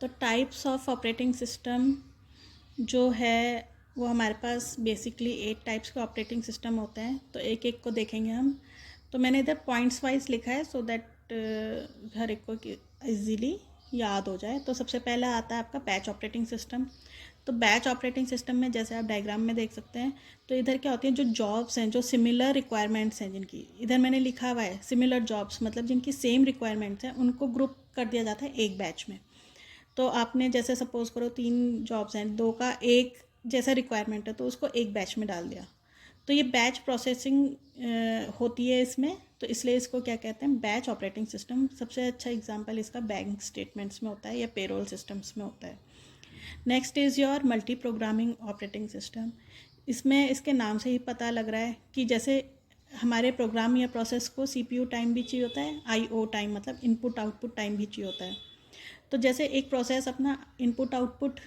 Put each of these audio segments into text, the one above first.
तो types of operating system जो है वो हमारे पास बेसिकली 8 टाइप्स के ऑपरेटिंग सिस्टम होते हैं, तो एक एक को देखेंगे हम। तो मैंने इधर पॉइंट्स वाइज लिखा है सो दैट हर एक को इजीली याद हो जाए। तो सबसे पहला आता है आपका बैच ऑपरेटिंग सिस्टम। तो बैच ऑपरेटिंग सिस्टम में जैसे आप डायग्राम में देख सकते हैं, तो इधर क्या होती है, जो जॉब्स हैं, जो सिमिलर रिक्वायरमेंट्स हैं जिनकी, इधर मैंने लिखा हुआ है सिमिलर जॉब्स, मतलब जिनकी सेम रिक्वायरमेंट्स हैं उनको ग्रुप कर दिया जाता है एक बैच में। तो आपने जैसे सपोज करो 3 जॉब्स हैं, 2 का एक जैसा रिक्वायरमेंट है तो उसको एक बैच में डाल दिया। तो ये बैच प्रोसेसिंग होती है इसमें, तो इसलिए इसको क्या कहते हैं, बैच ऑपरेटिंग सिस्टम। सबसे अच्छा एग्जांपल इसका बैंक स्टेटमेंट्स में होता है या पेरोल सिस्टम्स में होता है। Next is your multi programming operating system. इसमें इसके नाम से ही पता लग रहा है कि जैसे हमारे प्रोग्राम या प्रोसेस को सीपीयू टाइम भी चाहिए होता है, आईओ टाइम मतलब इनपुट आउटपुट टाइम भी चाहिए होता है। तो जैसे एक प्रोसेस अपना इनपुट आउटपुट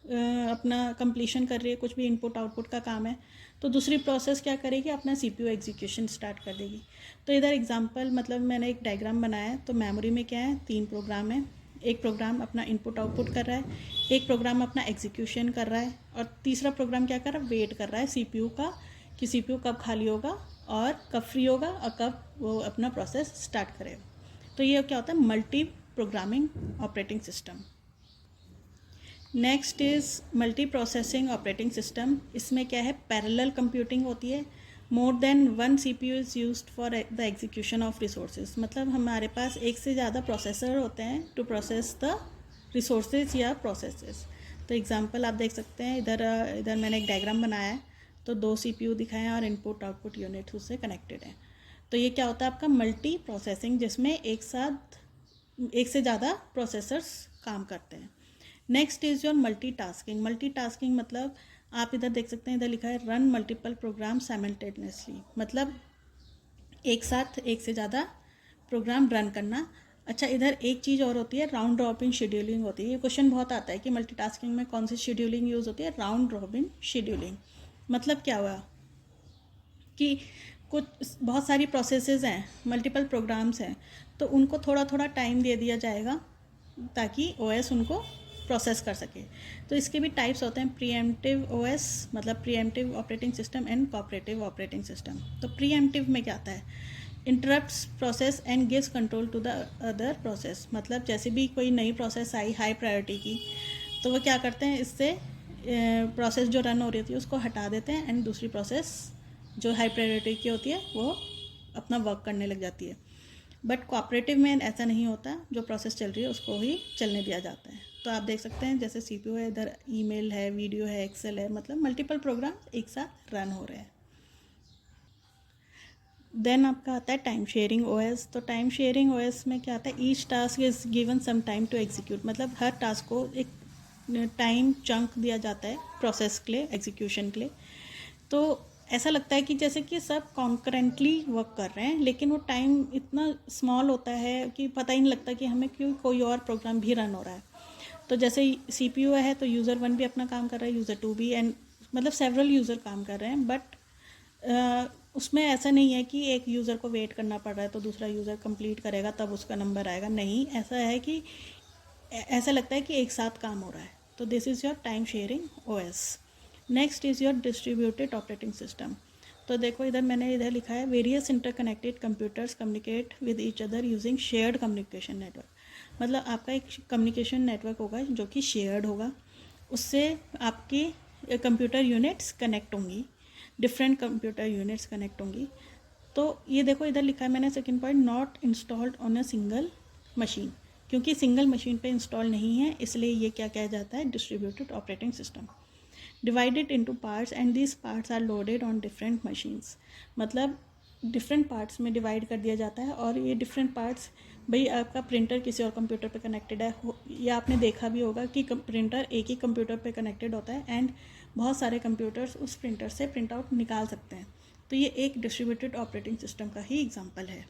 अपना कंप्लीशन कर रही है, कुछ भी इनपुट आउटपुट का काम है, तो दूसरी प्रोसेस क्या करेगी, अपना सीपीयू एग्जीक्यूशन स्टार्ट कर देगी। तो इधर एग्जांपल मतलब मैंने एक डायग्राम बनाया है। तो मेमोरी में क्या है, 3 प्रोग्राम है। एक प्रोग्राम अपना इनपुट आउटपुट कर रहा है, एक प्रोग्राम अपना एग्जीक्यूशन कर रहा है, और तीसरा प्रोग्राम क्या कर रहा है, वेट कर रहा है सीपीयू का कि सीपीयू कब खाली होगा और कब फ्री होगा और कब वो अपना प्रोसेस स्टार्ट करेगा। तो ये क्या होता है, multi programming operating system. Next is multi processing operating system. इसमें क्या है, पैरेलल कंप्यूटिंग होती है। More than one CPU is used for the execution of resources. मतलब हमारे पास एक से ज़्यादा प्रोसेसर होते हैं टू प्रोसेस द रिसोर्सेज या प्रोसेसेस। तो एग्जांपल आप देख सकते हैं, इधर मैंने एक डायग्राम बनाया है। तो 2 सीपीयू दिखाए हैं और इनपुट आउटपुट यूनिट उससे कनेक्टेड है। तो ये क्या होता है, आपका मल्टी प्रोसेसिंग, जिसमें एक से ज़्यादा प्रोसेसर्स काम करते हैं। Next is your multitasking. Multitasking मतलब आप इधर देख सकते हैं, इधर लिखा है रन मल्टीपल प्रोग्राम साइमल्टेनियसली, मतलब एक साथ एक से ज़्यादा प्रोग्राम रन करना। अच्छा, इधर एक चीज़ और होती है, राउंड रॉबिन शेड्यूलिंग होती है। ये क्वेश्चन बहुत आता है कि मल्टीटास्किंग में कौन सी शेड्यूलिंग यूज़ होती है, राउंड रॉबिन शेड्यूलिंग। मतलब क्या हुआ कि कुछ बहुत सारी प्रोसेसेस हैं, मल्टीपल प्रोग्राम्स हैं, तो उनको थोड़ा थोड़ा टाइम दे दिया जाएगा ताकि ओएस उनको प्रोसेस कर सके। तो इसके भी टाइप्स होते हैं, प्रीएम्प्टिव ओएस मतलब preemptive operating system and cooperative operating system. तो प्रीएम्प्टिव में क्या आता है, interrupts process and gives control to the other process. मतलब जैसे भी कोई नई प्रोसेस आई हाई प्रायोरिटी की, तो वो क्या करते हैं, इससे प्रोसेस जो रन हो रही थी उसको हटा देते हैं एंड दूसरी प्रोसेस जो हाई प्रायोरिटी की होती है वो अपना वर्क करने लग जाती है। बट कोऑपरेटिव में ऐसा नहीं होता, जो प्रोसेस चल रही है उसको ही चलने दिया जाता है। तो आप देख सकते हैं जैसे सीपीयू है, इधर ईमेल है, वीडियो है, एक्सेल है, मतलब मल्टीपल प्रोग्राम एक साथ रन हो रहे हैं। देन आपका आता है टाइम शेयरिंग ओएस। तो टाइम शेयरिंग ओएस में क्या आता है, each task is given some time to execute. मतलब हर टास्क को एक टाइम चंक दिया जाता है प्रोसेस के लिए, एग्जीक्यूशन के लिए। तो ऐसा लगता है कि जैसे कि सब कॉन्करेंटली वर्क कर रहे हैं, लेकिन वो टाइम इतना स्मॉल होता है कि पता ही नहीं लगता कि हमें क्यों कोई और प्रोग्राम भी रन हो रहा है। तो जैसे सीपीयू है तो यूज़र 1 भी अपना काम कर रहा है, यूज़र 2 भी, एंड मतलब सेवरल यूज़र काम कर रहे हैं। बट उसमें ऐसा नहीं है कि एक यूज़र को वेट करना पड़ रहा है तो दूसरा यूज़र कंप्लीट करेगा तब उसका नंबर आएगा। नहीं, ऐसा है कि ऐसा लगता है कि एक साथ काम हो रहा है। तो this is your time sharing OS. Next is your distributed operating system. तो देखो इधर लिखा है, various interconnected computers communicate with each other using shared communication network. मतलब आपका एक कम्युनिकेशन नेटवर्क होगा जो कि शेयर्ड होगा, उससे आपकी कंप्यूटर यूनिट्स कनेक्ट होंगी, डिफरेंट कंप्यूटर यूनिट्स कनेक्ट होंगी। तो ये देखो इधर लिखा है मैंने second point, not installed on a single machine, क्योंकि सिंगल मशीन पे इंस्टॉल नहीं है, इसलिए ये क्या कहा जाता है, distributed operating system. Divided into parts and these parts are loaded on different machines. मतलब डिफरेंट पार्ट्स में डिवाइड कर दिया जाता है, और ये डिफरेंट पार्ट्स, भाई आपका प्रिंटर किसी और कंप्यूटर पे कनेक्टेड है, या आपने देखा भी होगा कि प्रिंटर एक ही कंप्यूटर पे कनेक्टेड होता है एंड बहुत सारे कंप्यूटर्स उस प्रिंटर से प्रिंट आउट निकाल सकते हैं। तो ये एक डिस्ट्रीब्यूटेड ऑपरेटिंग सिस्टम का ही एग्जांपल है।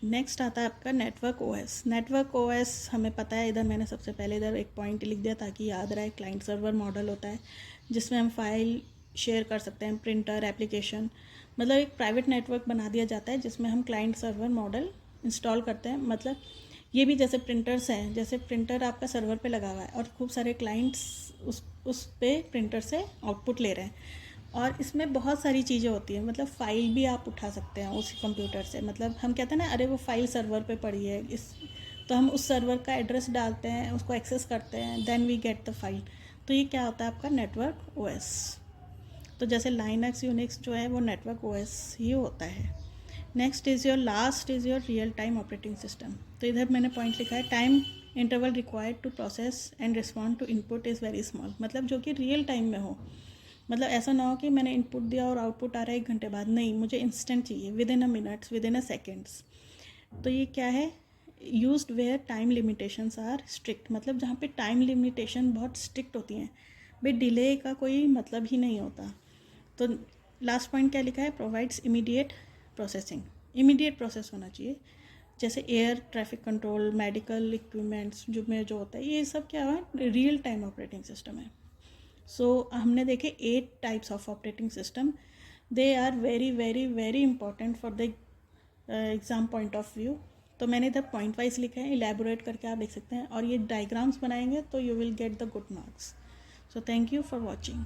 नेक्स्ट आता है आपका नेटवर्क ओएस। नेटवर्क ओएस हमें पता है, इधर मैंने सबसे पहले इधर एक पॉइंट लिख दिया ताकि याद रहे। क्लाइंट सर्वर मॉडल होता है जिसमें हम फाइल शेयर कर सकते हैं, प्रिंटर, एप्लीकेशन, मतलब एक प्राइवेट नेटवर्क बना दिया जाता है जिसमें हम क्लाइंट सर्वर मॉडल इंस्टॉल करते हैं। मतलब ये भी जैसे प्रिंटर्स हैं, जैसे प्रिंटर आपका सर्वर पे लगा हुआ है और खूब सारे क्लाइंट्स उस पे प्रिंटर से आउटपुट ले रहे हैं, और इसमें बहुत सारी चीज़ें होती हैं, मतलब फ़ाइल भी आप उठा सकते हैं उसी कंप्यूटर से। मतलब हम कहते हैं ना, अरे वो फ़ाइल सर्वर पे पड़ी है, इस तो हम उस सर्वर का एड्रेस डालते हैं, उसको एक्सेस करते हैं, then we get the file. तो ये क्या होता है आपका नेटवर्क ओएस। तो जैसे लाइनक्स यूनिक्स जो है वो नेटवर्क ओएस ही होता है। Next is your last is your real time operating system. तो इधर मैंने पॉइंट लिखा है, time interval required to process and respond to input is very small. मतलब जो कि रियल टाइम में हो, मतलब ऐसा ना हो कि मैंने इनपुट दिया और आउटपुट आ रहा है 1 घंटे बाद, नहीं, मुझे इंस्टेंट चाहिए, within a minutes, within a seconds. तो ये क्या है, used where time limitations are strict. मतलब जहाँ पे टाइम लिमिटेशन बहुत स्ट्रिक्ट होती हैं, भाई डिले का कोई मतलब ही नहीं होता। तो लास्ट पॉइंट क्या लिखा है, provides immediate processing. Immediate process होना चाहिए, जैसे air traffic control, medical equipments जो होता है, ये सब क्या है, रियल टाइम ऑपरेटिंग सिस्टम है। सो हमने देखे 8 types of operating system. They are very very very important for the exam point of view. तो मैंने इधर पॉइंट वाइज लिखा है, इलेबोरेट करके आप लिख सकते हैं, और ये डायग्राम्स बनाएंगे तो you will get the good marks. So thank you for watching.